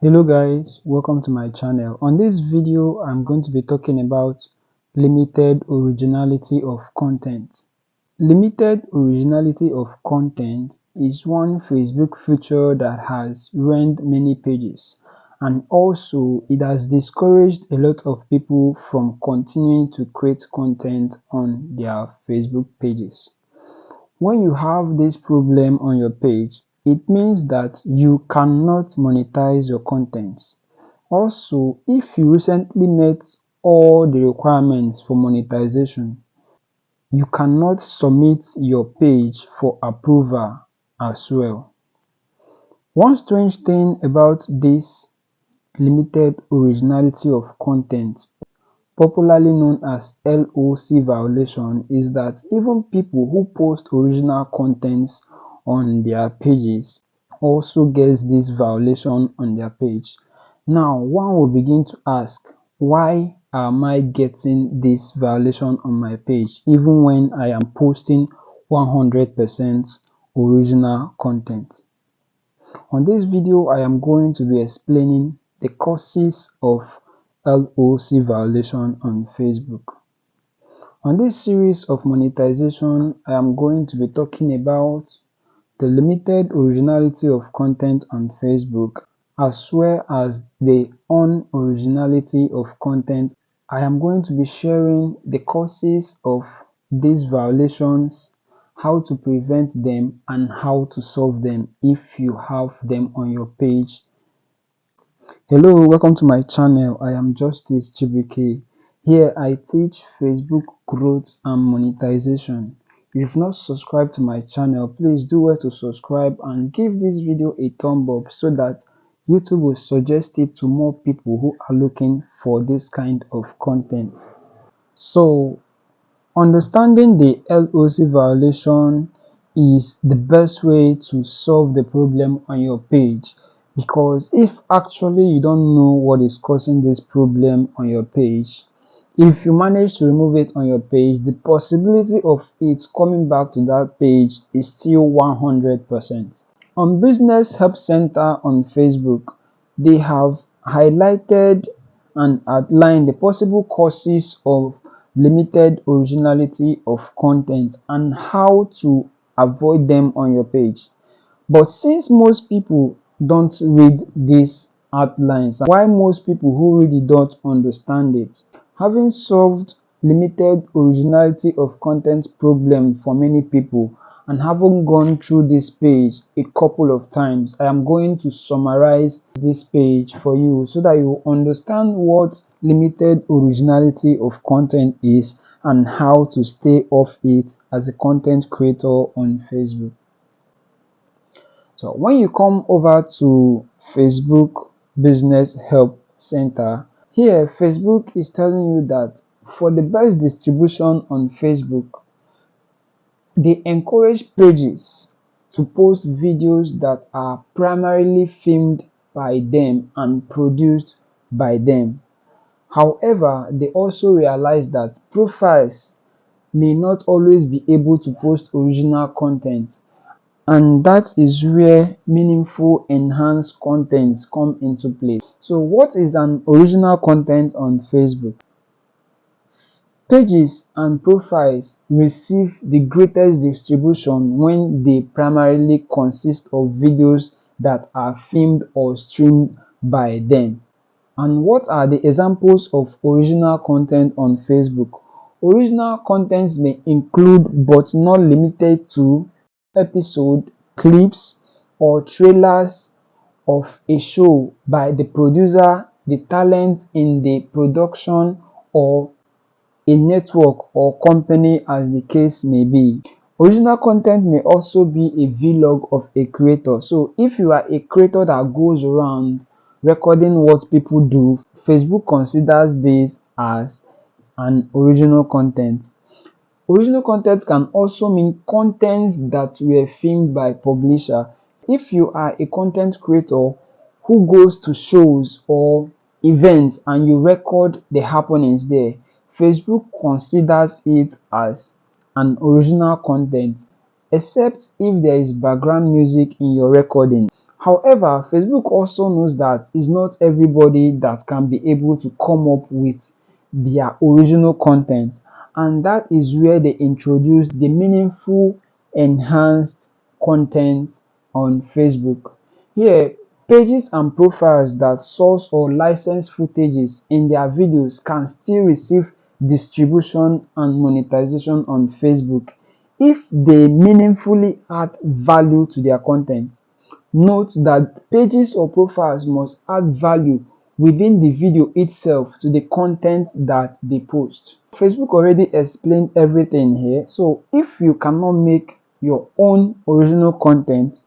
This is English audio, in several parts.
Hello guys, welcome to my channel. On this video I'm going to be talking about limited originality of content. Limited originality of content is one Facebook feature that has ruined many pages, and also it has discouraged a lot of people from continuing to create content on their Facebook pages. When you have this problem on your page, it means that you cannot monetize your contents. Also, if you recently met all the requirements for monetization, you cannot submit your page for approval as well. One strange thing about this limited originality of content, popularly known as LOC violation, is that even people who post original contents on their pages also gets this violation on their page. Now, one will begin to ask, why am I getting this violation on my page even when I am posting 100% original content? On this video, I am going to be explaining the causes of LOC violation on Facebook. On this series of monetization, I am going to be talking about the limited originality of content on Facebook as well as the unoriginality of content. I am going to be sharing the causes of these violations, how to prevent them, and how to solve them if you have them on your page. Hello, welcome to my channel. I am Justice Chibuike. Here I teach Facebook growth and monetization. If you've not subscribed to my channel, please do well to subscribe and give this video a thumb up so that YouTube will suggest it to more people who are looking for this kind of content. So, understanding the LOC violation is the best way to solve the problem on your page, because if actually you don't know what is causing this problem on your page, if you manage to remove it on your page, the possibility of it coming back to that page is still 100%. On Business Help Center on Facebook, they have highlighted and outlined the possible causes of limited originality of content and how to avoid them on your page. But since most people don't read these outlines, why most people who read it don't understand it, having solved limited originality of content problem for many people and having gone through this page a couple of times, I am going to summarize this page for you so that you understand what limited originality of content is and how to stay off it as a content creator on Facebook. So when you come over to Facebook Business Help Center, here Facebook is telling you that for the best distribution on Facebook, they encourage pages to post videos that are primarily filmed by them and produced by them. However, they also realize that profiles may not always be able to post original content, and that is where meaningful enhanced contents come into play. So what is an original content on Facebook? Pages and profiles receive the greatest distribution when they primarily consist of videos that are filmed or streamed by them. And what are the examples of original content on Facebook? Original contents may include, but not limited to, episode, clips, or trailers of a show by the producer, the talent in the production, or a network or company, as the case may be. Original content may also be a vlog of a creator. So if you are a creator that goes around recording what people do, Facebook considers this as an original content. Original content can also mean contents that were filmed by publisher. If you are a content creator who goes to shows or events and you record the happenings there, Facebook considers it as an original content, except if there is background music in your recording. However, Facebook also knows that it's not everybody that can be able to come up with their original content, and that is where they introduce the meaningful enhanced content on Facebook. Here, pages and profiles that source or license footages in their videos can still receive distribution and monetization on Facebook if they meaningfully add value to their content. Note that pages or profiles must add value within the video itself to the content that they post. Facebook already explained everything here. So if you cannot make your own original content,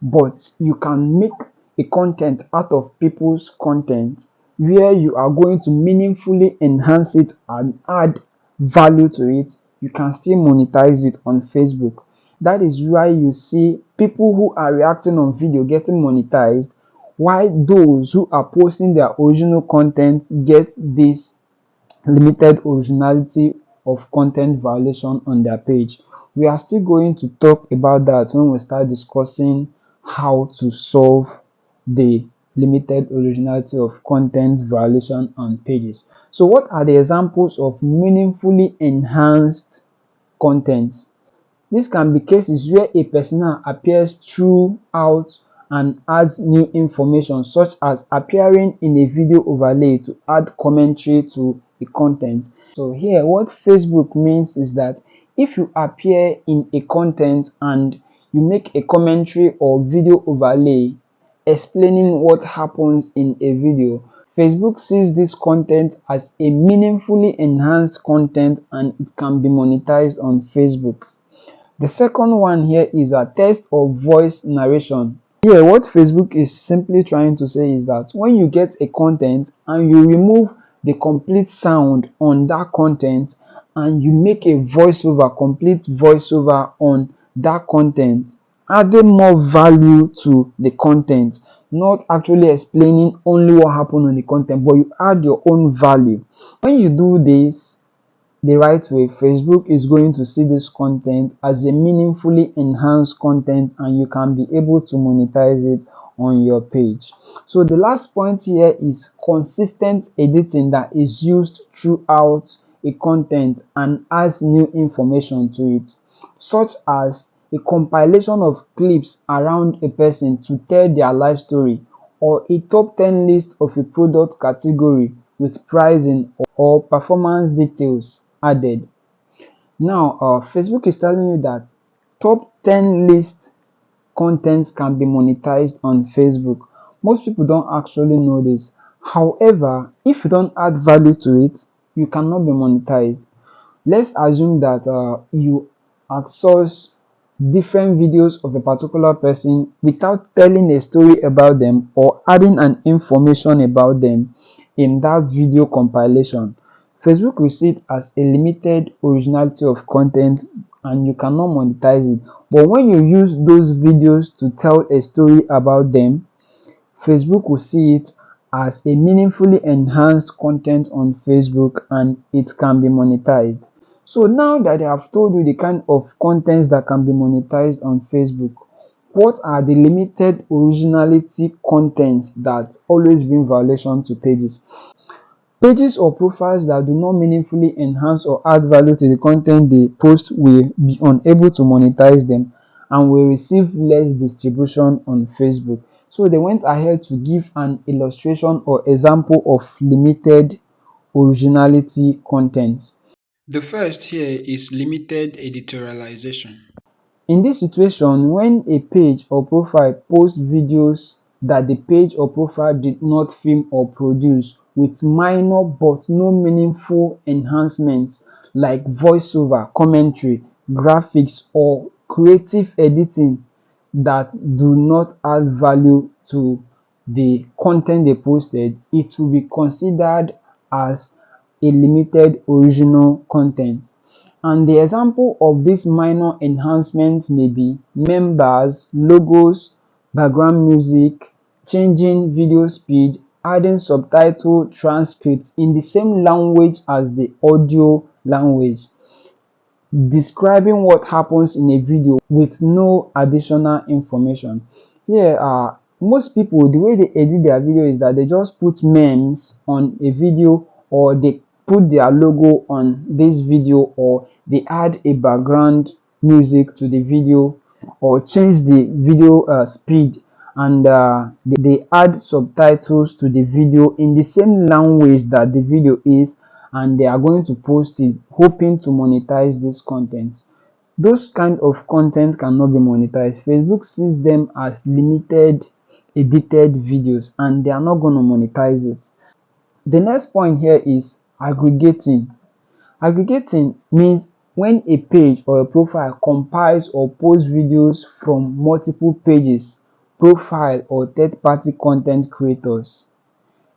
but you can make a content out of people's content where you are going to meaningfully enhance it and add value to it, you can still monetize it on Facebook. That is why you see people who are reacting on video getting monetized, while those who are posting their original content get this limited originality of content violation on their page. We are still going to talk about that when we start discussing how to solve the limited originality of content violation on pages. So what are the examples of meaningfully enhanced content? This can be cases where a persona appears throughout and adds new information, such as appearing in a video overlay to add commentary to the content. So here what Facebook means is that if you appear in a content and you make a commentary or video overlay explaining what happens in a video, Facebook sees this content as a meaningfully enhanced content and it can be monetized on Facebook. The second one here is a text or voice narration. Here, what Facebook is simply trying to say is that when you get a content and you remove the complete sound on that content and you make a voiceover, complete voiceover on that content, adding more value to the content, not actually explaining only what happened on the content, but you add your own value. When you do this the right way, Facebook is going to see this content as a meaningfully enhanced content and you can be able to monetize it on your page. So the last point here is consistent editing that is used throughout a content and adds new information to it, such as a compilation of clips around a person to tell their life story, or a top 10 list of a product category with pricing or performance details added. Now, Facebook is telling you that top 10 list contents can be monetized on Facebook. Most people don't actually know this. However, if you don't add value to it, you cannot be monetized. Let's assume that you access different videos of a particular person without telling a story about them or adding an information about them in that video compilation. Facebook will see it as a limited originality of content and you cannot monetize it. But when you use those videos to tell a story about them, Facebook will see it as a meaningfully enhanced content on Facebook and it can be monetized. So now that I have told you the kind of contents that can be monetized on Facebook, what are the limited originality contents that always bring violation to pages? Pages or profiles that do not meaningfully enhance or add value to the content they post will be unable to monetize them and will receive less distribution on Facebook. So they went ahead to give an illustration or example of limited originality content. The first here is limited editorialization. In this situation, when a page or profile posts videos that the page or profile did not film or produce with minor but no meaningful enhancements like voiceover, commentary, graphics, or creative editing that do not add value to the content they posted, it will be considered as a limited original content. And the example of these minor enhancements may be members, logos, background music, changing video speed, adding subtitle transcripts in the same language as the audio language, describing what happens in a video with no additional information. Here, most people, the way they edit their video is that they just put memes on a video, or they put their logo on this video, or they add a background music to the video, or change the video speed, and they add subtitles to the video in the same language that the video is, and they are going to post it hoping to monetize this content. Those kind of content cannot be monetized. Facebook sees them as limited edited videos, and they are not going to monetize it. The next point here is aggregating. Aggregating means when a page or a profile compiles or posts videos from multiple pages, profile, or third-party content creators.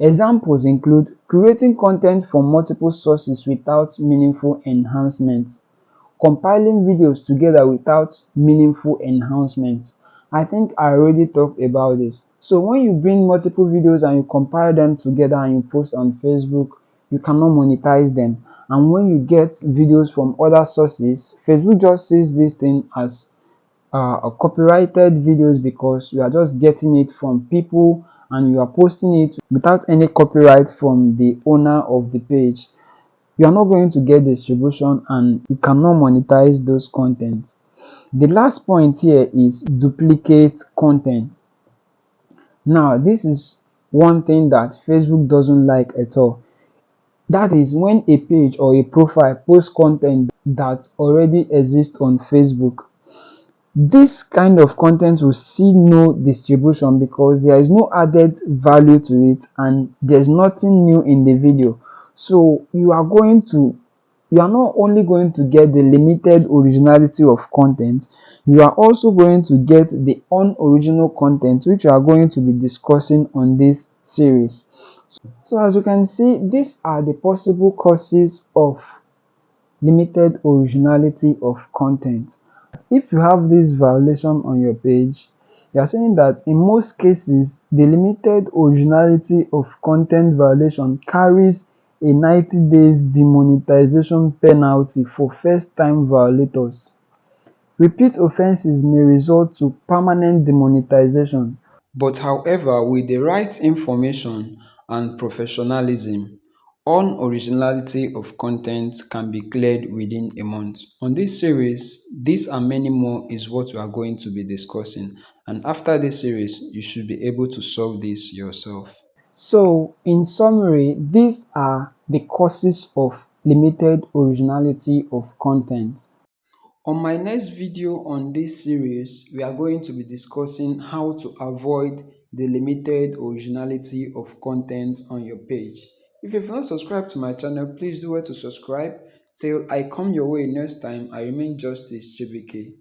Examples include creating content from multiple sources without meaningful enhancement, compiling videos together without meaningful enhancement. I think I already talked about this. So when you bring multiple videos and you compile them together and you post on Facebook, you cannot monetize them. And when you get videos from other sources, Facebook just sees this thing as a copyrighted videos, because you are just getting it from people and you are posting it without any copyright from the owner of the page. You are not going to get distribution, and you cannot monetize those contents. The last point here is duplicate content. Now, this is one thing that Facebook doesn't like at all. That is when a page or a profile posts content that already exists on Facebook. This kind of content will see no distribution because there is no added value to it, and there's nothing new in the video. So you are not only going to get the limited originality of content, you are also going to get the unoriginal content, which we are going to be discussing on this series. So as you can see, these are the possible causes of limited originality of content. If you have this violation on your page, you are saying that in most cases, the limited originality of content violation carries a 90 days demonetization penalty for first-time violators. Repeat offenses may result to permanent demonetization. But however, with the right information and professionalism, unoriginality of content can be cleared within a month. On this series, these and many more is what we are going to be discussing. And after this series, you should be able to solve this yourself. So, in summary, these are the causes of limited originality of content. On my next video on this series, we are going to be discussing how to avoid the limited originality of content on your page. If you've not subscribed to my channel, please do well to subscribe. Till I come your way next time, I remain Justice Chibike.